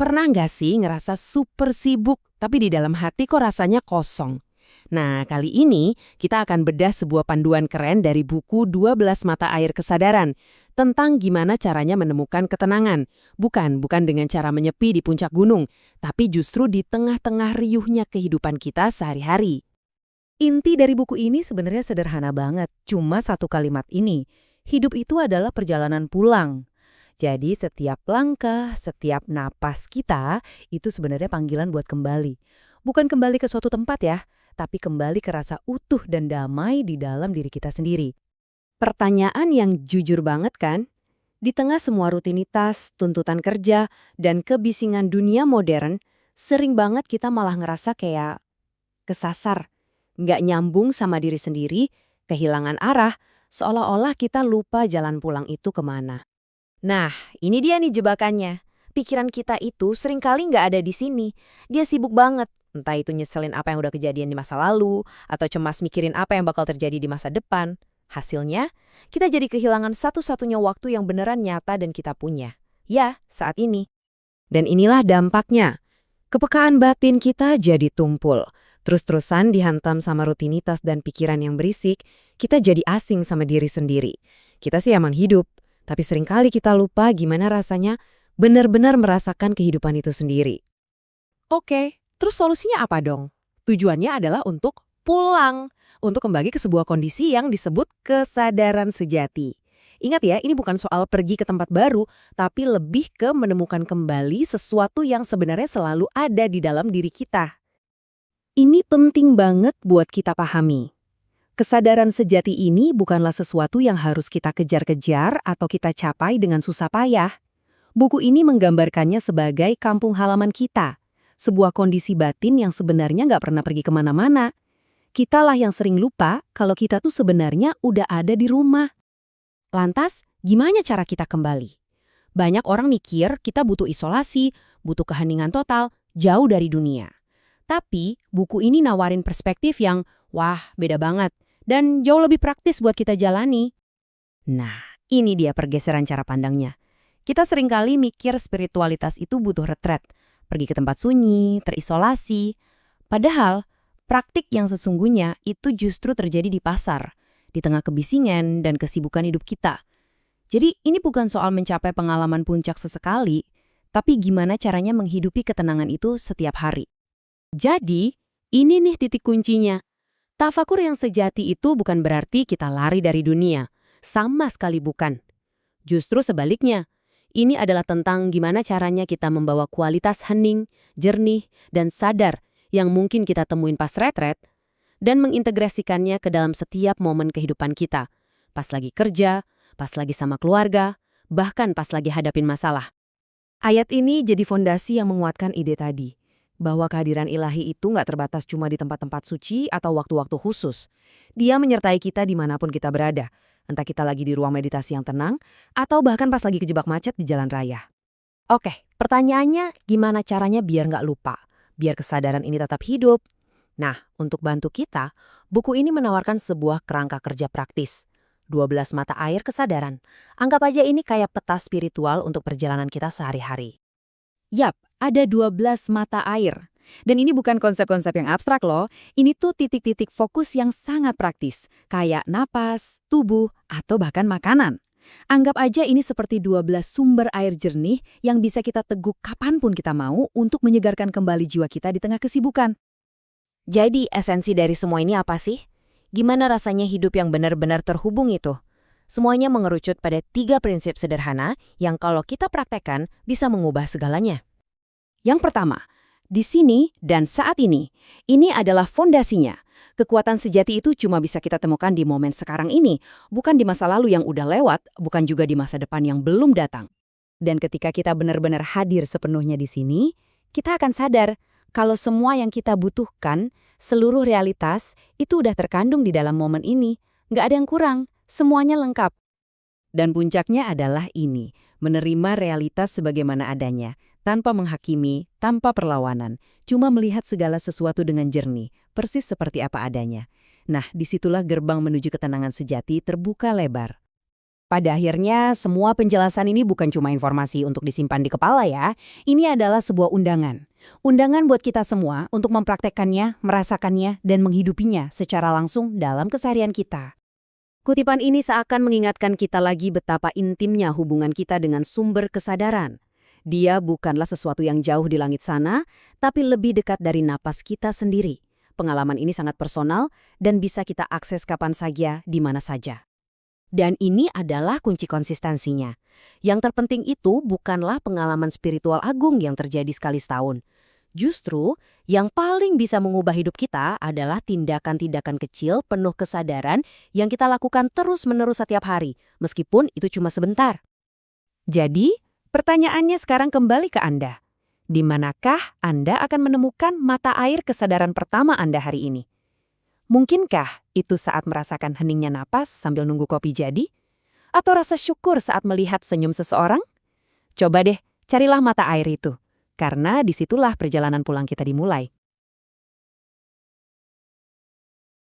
Pernah nggak sih ngerasa super sibuk, tapi di dalam hati kok rasanya kosong? Nah, kali ini kita akan bedah sebuah panduan keren dari buku 12 Mata Air Kesadaran tentang gimana caranya menemukan ketenangan. Bukan dengan cara menyepi di puncak gunung, tapi justru di tengah-tengah riuhnya kehidupan kita sehari-hari. Inti dari buku ini sebenarnya sederhana banget, cuma satu kalimat ini. Hidup itu adalah perjalanan pulang. Jadi setiap langkah, setiap napas kita, itu sebenarnya panggilan buat kembali. Bukan kembali ke suatu tempat ya, tapi kembali ke rasa utuh dan damai di dalam diri kita sendiri. Pertanyaan yang jujur banget kan? Di tengah semua rutinitas, tuntutan kerja, dan kebisingan dunia modern, sering banget kita malah ngerasa kayak kesasar, nggak nyambung sama diri sendiri, kehilangan arah, seolah-olah kita lupa jalan pulang itu kemana. Nah, ini dia nih jebakannya. Pikiran kita itu seringkali nggak ada di sini. Dia sibuk banget. Entah itu nyeselin apa yang udah kejadian di masa lalu, atau cemas mikirin apa yang bakal terjadi di masa depan. Hasilnya, kita jadi kehilangan satu-satunya waktu yang beneran nyata dan kita punya. Ya, saat ini. Dan inilah dampaknya. Kepekaan batin kita jadi tumpul. Terus-terusan dihantam sama rutinitas dan pikiran yang berisik, kita jadi asing sama diri sendiri. Kita sih emang hidup, tapi seringkali kita lupa gimana rasanya benar-benar merasakan kehidupan itu sendiri. Oke, terus solusinya apa dong? Tujuannya adalah untuk pulang, untuk kembali ke sebuah kondisi yang disebut kesadaran sejati. Ingat ya, ini bukan soal pergi ke tempat baru, tapi lebih ke menemukan kembali sesuatu yang sebenarnya selalu ada di dalam diri kita. Ini penting banget buat kita pahami. Kesadaran sejati ini bukanlah sesuatu yang harus kita kejar-kejar atau kita capai dengan susah payah. Buku ini menggambarkannya sebagai kampung halaman kita, sebuah kondisi batin yang sebenarnya nggak pernah pergi kemana-mana. Kitalah yang sering lupa kalau kita tuh sebenarnya udah ada di rumah. Lantas, gimana cara kita kembali? Banyak orang mikir kita butuh isolasi, butuh keheningan total, jauh dari dunia. Tapi, buku ini nawarin perspektif yang, wah, beda banget, dan jauh lebih praktis buat kita jalani. Nah, ini dia pergeseran cara pandangnya. Kita seringkali mikir spiritualitas itu butuh retret, pergi ke tempat sunyi, terisolasi. Padahal, praktik yang sesungguhnya itu justru terjadi di pasar, di tengah kebisingan dan kesibukan hidup kita. Jadi, ini bukan soal mencapai pengalaman puncak sesekali, tapi gimana caranya menghidupi ketenangan itu setiap hari. Jadi, ini nih titik kuncinya. Tafakur yang sejati itu bukan berarti kita lari dari dunia. Sama sekali bukan. Justru sebaliknya, ini adalah tentang gimana caranya kita membawa kualitas hening, jernih, dan sadar yang mungkin kita temuin pas retret, dan mengintegrasikannya ke dalam setiap momen kehidupan kita. Pas lagi kerja, pas lagi sama keluarga, bahkan pas lagi hadapin masalah. Ayat ini jadi fondasi yang menguatkan ide tadi, bahwa kehadiran ilahi itu nggak terbatas cuma di tempat-tempat suci atau waktu-waktu khusus. Dia menyertai kita dimanapun kita berada, entah kita lagi di ruang meditasi yang tenang, atau bahkan pas lagi kejebak macet di jalan raya. Oke, pertanyaannya gimana caranya biar nggak lupa, biar kesadaran ini tetap hidup? Nah, untuk bantu kita, buku ini menawarkan sebuah kerangka kerja praktis. 12 mata air kesadaran. Anggap aja ini kayak peta spiritual untuk perjalanan kita sehari-hari. Yap, ada 12 mata air. Dan ini bukan konsep-konsep yang abstrak loh. Ini tuh titik-titik fokus yang sangat praktis. Kayak napas, tubuh, atau bahkan makanan. Anggap aja ini seperti 12 sumber air jernih yang bisa kita teguk kapanpun kita mau untuk menyegarkan kembali jiwa kita di tengah kesibukan. Jadi esensi dari semua ini apa sih? Gimana rasanya hidup yang benar-benar terhubung itu? Semuanya mengerucut pada 3 prinsip sederhana yang kalau kita praktekkan bisa mengubah segalanya. Yang pertama, di sini dan saat ini adalah fondasinya. Kekuatan sejati itu cuma bisa kita temukan di momen sekarang ini, bukan di masa lalu yang udah lewat, bukan juga di masa depan yang belum datang. Dan ketika kita benar-benar hadir sepenuhnya di sini, kita akan sadar kalau semua yang kita butuhkan, seluruh realitas, itu udah terkandung di dalam momen ini. Nggak ada yang kurang, semuanya lengkap. Dan puncaknya adalah ini, menerima realitas sebagaimana adanya, tanpa menghakimi, tanpa perlawanan, cuma melihat segala sesuatu dengan jernih, persis seperti apa adanya. Nah, disitulah gerbang menuju ketenangan sejati terbuka lebar. Pada akhirnya, semua penjelasan ini bukan cuma informasi untuk disimpan di kepala ya. Ini adalah sebuah undangan. Undangan buat kita semua untuk mempraktekkannya, merasakannya, dan menghidupinya secara langsung dalam keseharian kita. Kutipan ini seakan mengingatkan kita lagi betapa intimnya hubungan kita dengan sumber kesadaran. Dia bukanlah sesuatu yang jauh di langit sana, tapi lebih dekat dari napas kita sendiri. Pengalaman ini sangat personal dan bisa kita akses kapan saja, di mana saja. Dan ini adalah kunci konsistensinya. Yang terpenting itu bukanlah pengalaman spiritual agung yang terjadi sekali setahun. Justru, yang paling bisa mengubah hidup kita adalah tindakan-tindakan kecil penuh kesadaran yang kita lakukan terus-menerus setiap hari, meskipun itu cuma sebentar. Jadi, pertanyaannya sekarang kembali ke Anda. Di manakah Anda akan menemukan mata air kesadaran pertama Anda hari ini? Mungkinkah itu saat merasakan heningnya napas sambil nunggu kopi jadi? Atau rasa syukur saat melihat senyum seseorang? Coba deh, carilah mata air itu. Karena disitulah perjalanan pulang kita dimulai.